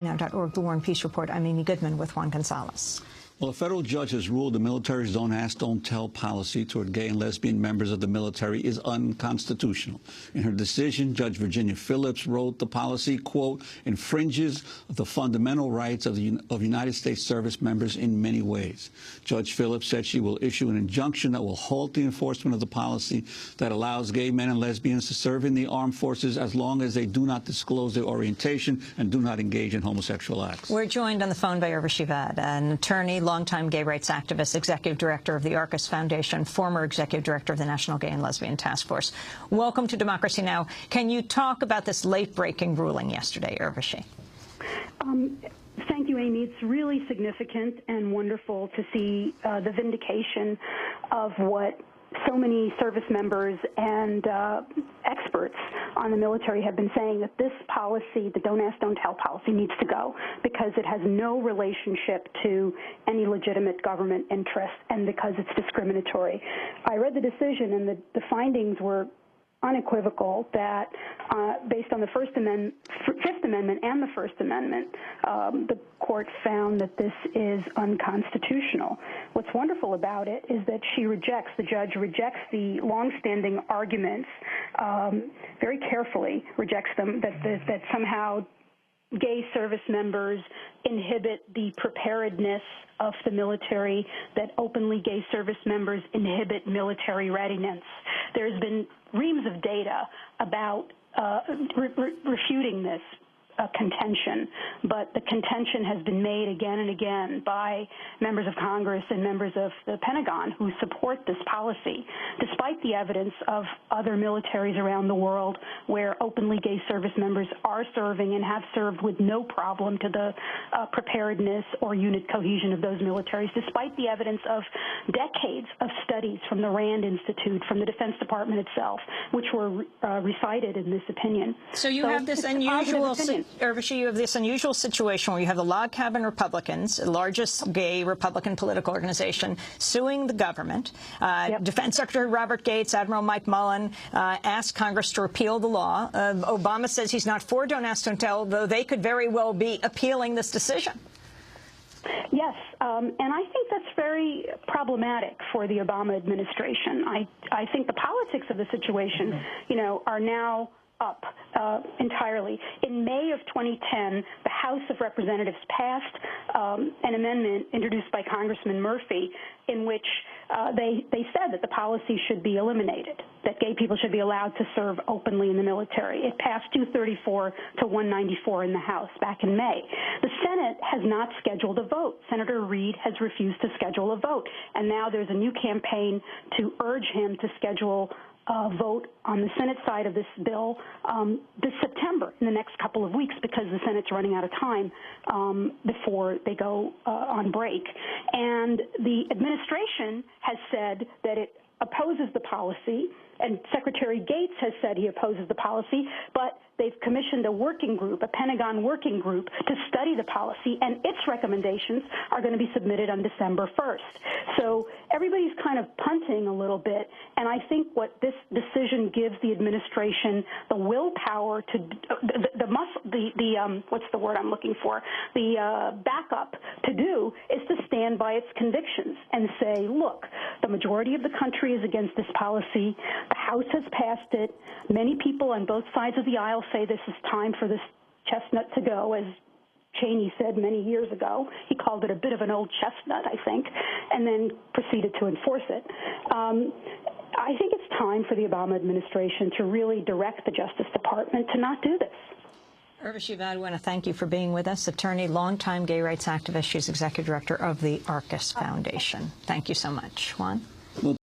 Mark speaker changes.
Speaker 1: Now.org, The War and Peace Report. I'm Amy Goodman with Juan Gonzalez.
Speaker 2: Well, a federal judge has ruled the military's don't ask, don't tell policy toward gay and lesbian members of the military is unconstitutional. In her decision, Judge Virginia Phillips wrote the policy, quote, infringes the fundamental rights of United States service members in many ways. Judge Phillips said she will issue an injunction that will halt the enforcement of the policy that allows gay men and lesbians to serve in the armed forces as long as they do not disclose their orientation and do not engage in homosexual acts.
Speaker 1: We're joined on the phone by Urvashi Vaid, an attorney, longtime gay rights activist, executive director of the Arcus Foundation, former executive director of the National Gay and Lesbian Task Force. Welcome to Democracy Now! Can you talk about this late-breaking ruling yesterday, Urvashi?
Speaker 3: Thank you, Amy. It's really significant and wonderful to see the vindication of what so many service members and experts on the military have been saying, that this policy, the don't ask, don't tell policy, needs to go because it has no relationship to any legitimate government interest and because it's discriminatory. I read the decision, and the findings were unequivocal that based on the Fifth Amendment and the First Amendment, the court found that this is unconstitutional. What's wonderful about it is that the judge rejects the longstanding arguments, very carefully rejects them, that somehow gay service members inhibit the preparedness of the military, that openly gay service members inhibit military readiness. There's been reams of data about refuting this contention, but the contention has been made again and again by members of Congress and members of the Pentagon who support this policy, despite the evidence of other militaries around the world where openly gay service members are serving and have served with no problem to the preparedness or unit cohesion of those militaries, despite the evidence of decades of studies from the RAND Institute, from the Defense Department itself, which were recited in this opinion.
Speaker 1: So you have this unusual Urvashi, you have this unusual situation where you have the Log Cabin Republicans, the largest gay Republican political organization, suing the government.
Speaker 3: Yep.
Speaker 1: Defense Secretary Robert Gates, Admiral Mike Mullen asked Congress to repeal the law. Obama says he's not for don't ask, don't tell, though they could very well be appealing this decision.
Speaker 3: Yes, and I think that's very problematic for the Obama administration. I think the politics of the situation, are now up entirely. In May of 2010, the House of Representatives passed an amendment introduced by Congressman Murphy in which they said that the policy should be eliminated, that gay people should be allowed to serve openly in the military. It passed 234 to 194 in the House back in May. The Senate has not scheduled a vote. Senator Reid has refused to schedule a vote, and now there's a new campaign to urge him to schedule vote on the Senate side of this bill this September, in the next couple of weeks, because the Senate's running out of time before they go on break. And the administration has said that it opposes the policy, and Secretary Gates has said he opposes the policy, but they've commissioned a working group, a Pentagon working group, to study the policy, and its recommendations are going to be submitted on December 1st. So everybody's kind of punting a little bit, and I think what this decision gives the administration the willpower to, what's the word I'm looking for, the backup to do is to stand by its convictions and say, look, the majority of the country is against this policy. The House has passed it. Many people on both sides of the aisle say this is time for this chestnut to go, as Cheney said many years ago. He called it a bit of an old chestnut, I think, and then proceeded to enforce it. I think it's time for the Obama administration to really direct the Justice Department to not do this.
Speaker 1: Urvashi Vaid, I want to thank you for being with us. Attorney, longtime gay rights activist. She's executive director of the Arcus Foundation. Thank you so much. Juan?